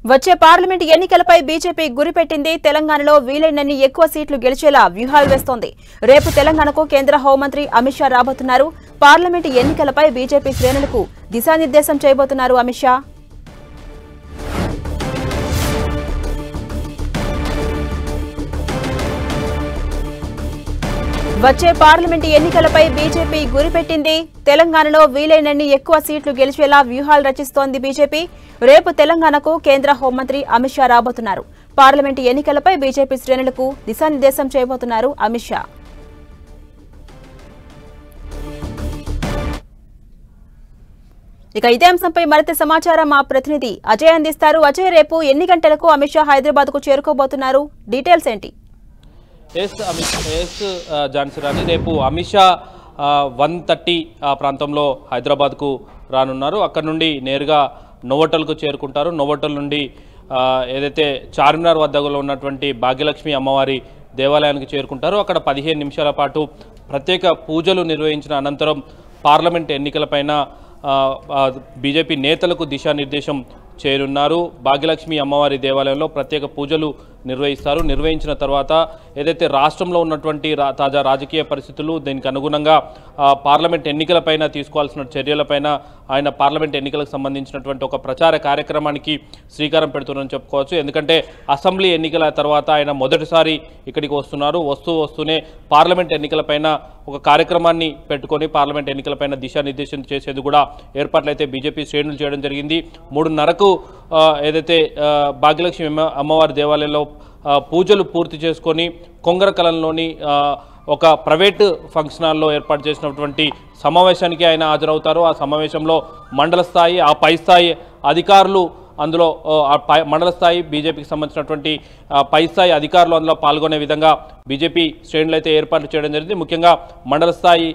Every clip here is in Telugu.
వచ్చే పార్లమెంట్ ఎన్నికలపై బీజేపీ గురిపెట్టింది. తెలంగాణలో వీలైనన్ని ఎక్కువ సీట్లు గెలిచేలా వ్యూహాలు వేస్తోంది. రేపు తెలంగాణకు కేంద్ర హోంమంత్రి అమిత్ షా రాబోతున్నారు. పార్లమెంట్ ఎన్నికలపై బీజేపీ శ్రేణులకు దిశానిర్దేశం చేయబోతున్నారు అమిత్ షా. వచ్చే పార్లమెంట్ ఎన్నికలపై బీజేపీ గురిపెట్టింది. తెలంగాణలో వీలైనన్ని ఎక్కువ సీట్లు గెలిచేలా వ్యూహాలు రచిస్తోంది బీజేపీ. రేపు తెలంగాణకు కేంద్ర హోంమంత్రి అమిత్ షా రాబోతున్నారు. పార్లమెంట్ ఎన్నికలపై బీజేపీ శ్రేణులకు దిశానిర్దేశం చేయబోతున్నారు అమిత్ షా. ఇక ఇదే అంశంపై మరింత సమాచారం మా ప్రతినిధి అజయ్ అందిస్తారు. అజయ్, రేపు ఎన్ని గంటలకు అమిత్ షా హైదరాబాద్ కు చేరుకోబోతున్నారు? డీటెయిల్స్ ఏంటి? జాన్సీరాణి, రేపు అమిత్ షా 1:30 ప్రాంతంలో హైదరాబాద్కు రానున్నారు. అక్కడ నుండి నేరుగా నోవోటల్కు చేరుకుంటారు. నోవోటల్ నుండి ఏదైతే చార్మినార్ వద్ద ఉన్నటువంటి భాగ్యలక్ష్మి అమ్మవారి దేవాలయానికి చేరుకుంటారు. అక్కడ 15 నిమిషాల పాటు ప్రత్యేక పూజలు నిర్వహించిన అనంతరం పార్లమెంట్ ఎన్నికలపైన బీజేపీ నేతలకు దిశానిర్దేశం చేయనున్నారు. భాగ్యలక్ష్మి అమ్మవారి దేవాలయంలో ప్రత్యేక పూజలు నిర్వహించిన తర్వాత ఏదైతే రాష్ట్రంలో ఉన్నటువంటి తాజా రాజకీయ పరిస్థితులు, దీనికి అనుగుణంగా పార్లమెంట్ ఎన్నికలపైన తీసుకోవాల్సిన చర్యలపైన ఆయన పార్లమెంట్ ఎన్నికలకు సంబంధించినటువంటి ఒక ప్రచార కార్యక్రమానికి శ్రీకారం పెడుతున్నారని చెప్పుకోవచ్చు. ఎందుకంటే అసెంబ్లీ ఎన్నికల తర్వాత ఆయన మొదటిసారి ఇక్కడికి వస్తున్నారు. వస్తూనే పార్లమెంట్ ఎన్నికలపైన ఒక కార్యక్రమాన్ని పెట్టుకొని పార్లమెంట్ ఎన్నికలపైన దిశానిర్దేశం చేసేది కూడా ఏర్పాట్లు అయితే బీజేపీ శ్రేణులు చేయడం జరిగింది. 3:30కు ఏదైతే భాగ్యలక్ష్మి అమ్మవారి దేవాలయంలో పూజలు పూర్తి చేసుకొని కొంగరకలంలోని ఒక ప్రైవేటు ఫంక్షన్ హాల్లో ఏర్పాటు చేసినటువంటి సమావేశానికి ఆయన హాజరవుతారు. ఆ సమావేశంలో మండల స్థాయి, ఆ పై స్థాయి అధికారులు, అందులో మండల స్థాయి బీజేపీకి సంబంధించినటువంటి పై స్థాయి అధికారులు అందులో పాల్గొనే విధంగా బీజేపీ శ్రేణులు అయితే ఏర్పాట్లు చేయడం జరిగింది. ముఖ్యంగా మండల స్థాయి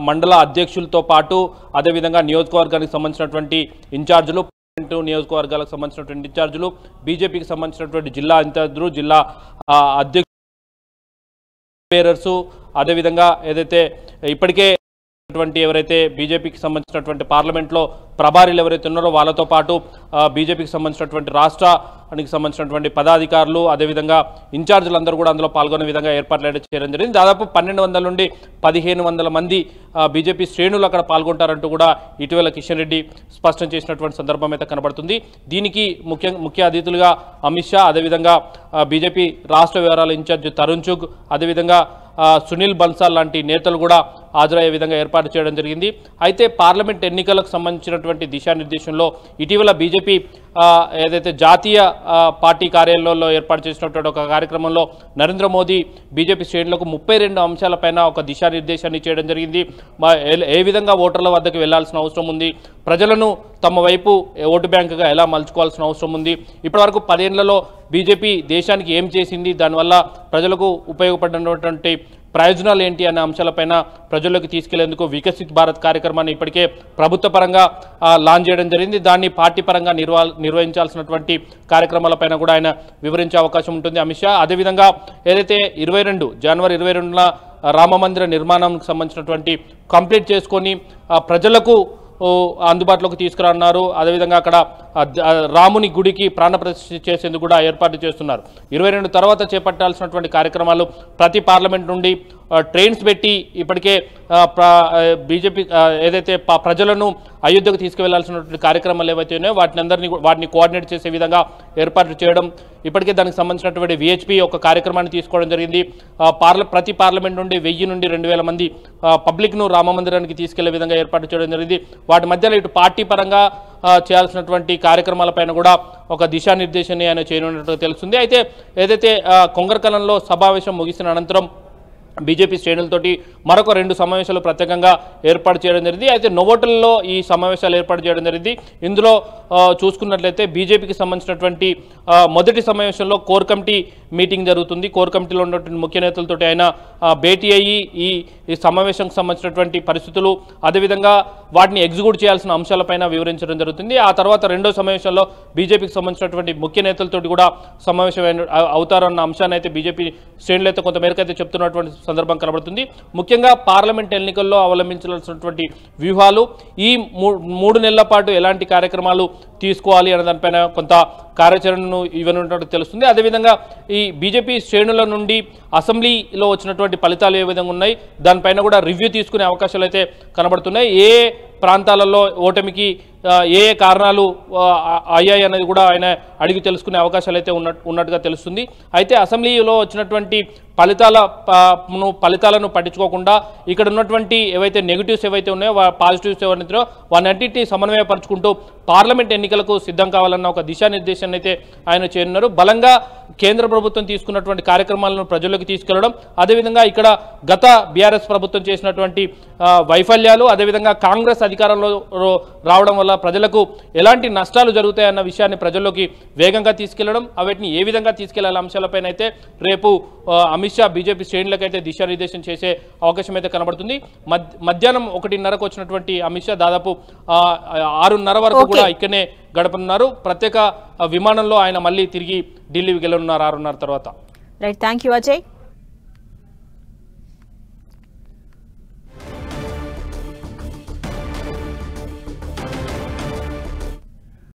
మండల అధ్యక్షులతో పాటు అదేవిధంగా నియోజకవర్గానికి సంబంధించినటువంటి ఇన్ఛార్జీలు, నియోజకవర్గాలకు సంబంధించినటువంటి ఇన్ఛార్జీలు, బీజేపీకి సంబంధించినటువంటి జిల్లా ఇన్ఛార్జీలు, జిల్లా అధ్యక్షులు, అదేవిధంగా ఏదైతే ఇప్పటికే ఎవరైతే బీజేపీకి సంబంధించినటువంటి పార్లమెంట్లో ప్రభారీలు ఎవరైతే ఉన్నారో వాళ్ళతో పాటు బీజేపీకి సంబంధించినటువంటి రాష్ట్రానికి సంబంధించినటువంటి పదాధికారులు, అదేవిధంగా ఇన్ఛార్జీలందరూ కూడా అందులో పాల్గొనే విధంగా ఏర్పాట్లు చేయడం జరిగింది. దాదాపు 1200 నుండి 1500 మంది బీజేపీ శ్రేణులు అక్కడ పాల్గొంటారంటూ కూడా ఇటీవల కిషన్ రెడ్డి స్పష్టం చేసినటువంటి సందర్భం అయితే కనబడుతుంది. దీనికి ముఖ్య అతిథులుగా అమిత్ షా, అదేవిధంగా బీజేపీ రాష్ట్ర వ్యవహారాల ఇన్ఛార్జ్ తరుణ్ చుగ్, అదేవిధంగా సునీల్ బన్సాల్ లాంటి నేతలు కూడా హాజరయ్యే విధంగా ఏర్పాటు చేయడం జరిగింది. అయితే పార్లమెంట్ ఎన్నికలకు సంబంధించినటువంటి దిశానిర్దేశంలో ఇటీవల బీజేపీ ఏదైతే జాతీయ పార్టీ కార్యాలయంలో ఏర్పాటు చేసినటువంటి ఒక కార్యక్రమంలో నరేంద్ర మోదీ బీజేపీ శ్రేణులకు 32 అంశాలపైన ఒక దిశానిర్దేశాన్ని చేయడం జరిగింది. ఏ విధంగా ఓటర్ల వద్దకు వెళ్లాల్సిన అవసరం ఉంది, ప్రజలను తమ వైపు ఓటు బ్యాంకుగా ఎలా మలుచుకోవాల్సిన అవసరం ఉంది, ఇప్పటివరకు 10 ఏళ్లలో బీజేపీ దేశానికి ఏం చేసింది, దానివల్ల ప్రజలకు ఉపయోగపడినటువంటి ప్రయోజనాలు ఏంటి అనే అంశాలపైన ప్రజల్లోకి తీసుకెళ్లేందుకు వికసిత్ భారత్ కార్యక్రమాన్ని ఇప్పటికే ప్రభుత్వ పరంగా లాంచ్ చేయడం జరిగింది. దాన్ని పార్టీ పరంగా నిర్వహించాల్సినటువంటి కార్యక్రమాలపైన కూడా ఆయన వివరించే అవకాశం ఉంటుంది అమిత్ షా. అదేవిధంగా ఏదైతే జనవరి 22న రామమందిర నిర్మాణానికి సంబంధించినటువంటి కంప్లీట్ చేసుకొని ప్రజలకు అందుబాటులోకి తీసుకురానున్నారు. అదేవిధంగా అక్కడ రాముని గుడికి ప్రాణప్రతిష్ఠ చేసేందుకు కూడా ఏర్పాటు చేస్తున్నారు. 22 తర్వాత చేపట్టాల్సినటువంటి కార్యక్రమాలు ప్రతి పార్లమెంట్ నుండి ట్రైన్స్ పెట్టి ఇప్పటికే బీజేపీ ఏదైతే ప్రజలను అయోధ్యకు తీసుకువెళ్లాల్సినటువంటి కార్యక్రమాలు ఏవైతే ఉన్నాయో వాటిని కోఆర్డినేట్ చేసే విధంగా ఏర్పాట్లు చేయడం, ఇప్పటికే దానికి సంబంధించినటువంటి విహెచ్పి ఒక కార్యక్రమాన్ని తీసుకోవడం జరిగింది. ప్రతి పార్లమెంట్ నుండి 1000 నుండి 2000 మంది పబ్లిక్ను రామమందిరానికి తీసుకెళ్లే విధంగా ఏర్పాటు చేయడం జరిగింది. వాటి మధ్యలో ఇటు పార్టీ పరంగా చేయాల్సినటువంటి కార్యక్రమాలపైన కూడా ఒక దిశానిర్దేశాన్ని ఆయన చేయనున్నట్టుగా తెలుస్తుంది. అయితే ఏదైతే కొంగరకలంలో సమావేశం ముగిసిన అనంతరం బీజేపీ శ్రేణులతోటి మరొక 2 సమావేశాలు ప్రత్యేకంగా ఏర్పాటు చేయడం జరిగింది. అయితే నోవోటల్లో ఈ సమావేశాలు ఏర్పాటు చేయడం జరిగింది. ఇందులో చూసుకున్నట్లయితే బీజేపీకి సంబంధించినటువంటి మొదటి సమావేశంలో కోర్ కమిటీ మీటింగ్ జరుగుతుంది. కోర్ కమిటీలో ఉన్నటువంటి ముఖ్య నేతలతోటి ఆయన భేటీ అయ్యి ఈ సమావేశానికి సంబంధించినటువంటి పరిస్థితులు, అదేవిధంగా వాటిని ఎగ్జిక్యూట్ చేయాల్సిన అంశాలపైన వివరించడం జరుగుతుంది. ఆ తర్వాత రెండో సమావేశంలో బీజేపీకి సంబంధించినటువంటి ముఖ్య నేతలతోటి కూడా సమావేశం అవుతారన్న అంశాన్ని అయితే బీజేపీ శ్రేణులు అయితే కొంతమేరకు అయితే చెప్తున్నటువంటి సందర్భం కనబడుతుంది. ముఖ్యంగా పార్లమెంట్ ఎన్నికల్లో అవలంబించాల్సినటువంటి వ్యూహాలు, ఈ 3 నెలల పాటు ఎలాంటి కార్యక్రమాలు తీసుకోవాలి అనే దానిపైన కొంత కార్యాచరణను ఇవ్వనున్నట్టు తెలుస్తుంది. అదేవిధంగా ఈ బీజేపీ శ్రేణుల నుండి అసెంబ్లీలో వచ్చినటువంటి ఫలితాలు ఏ విధంగా ఉన్నాయి దానిపైన కూడా రివ్యూ తీసుకునే అవకాశాలు అయితే కనబడుతున్నాయి. ఏ ప్రాంతాలలో ఓటమికి ఏ కారణాలు అయ్యాయి అనేది కూడా ఆయన అడిగి తెలుసుకునే అవకాశాలు అయితే ఉన్నట్టుగా తెలుస్తుంది. అయితే అసెంబ్లీలో వచ్చినటువంటి ఫలితాలను పట్టించుకోకుండా ఇక్కడ ఉన్నటువంటి ఏవైతే నెగిటివ్స్ ఏవైతే ఉన్నాయో పాజిటివ్స్ ఏవైతే వాటన్నిటిని సమన్వయపరుచుకుంటూ పార్లమెంట్ ఎన్నికలకు సిద్ధం కావాలన్న ఒక దిశానిర్దేశాన్ని అయితే ఆయన చేరున్నారు. బలంగా కేంద్ర ప్రభుత్వం తీసుకున్నటువంటి కార్యక్రమాలను ప్రజల్లోకి తీసుకెళ్లడం, అదేవిధంగా ఇక్కడ గత బీఆర్ఎస్ ప్రభుత్వం చేసినటువంటి వైఫల్యాలు, అదేవిధంగా కాంగ్రెస్ అధికారంలో రావడం వల్ల ప్రజలకు ఎలాంటి నష్టాలు జరుగుతాయన్న విషయాన్ని ప్రజల్లోకి వేగంగా తీసుకెళ్లడం, వీటిని ఏ విధంగా తీసుకెళ్లాల అంశాలపైన అయితే రేపు అమిత్ షా బీజేపీ శ్రేణులకైతే దిశానిర్దేశం చేసే అవకాశం అయితే కనబడుతుంది. మధ్యాహ్నం 1:30కు వచ్చినటువంటి అమిత్ షా దాదాపు 6:30 వరకు కూడా ఇక్కడనే గడపనున్నారు. ప్రత్యేక విమానంలో ఆయన మళ్ళీ తిరిగి ఢిల్లీకి వెళ్ళనున్నారు 6:30 తర్వాత. Right, thank you Ajay.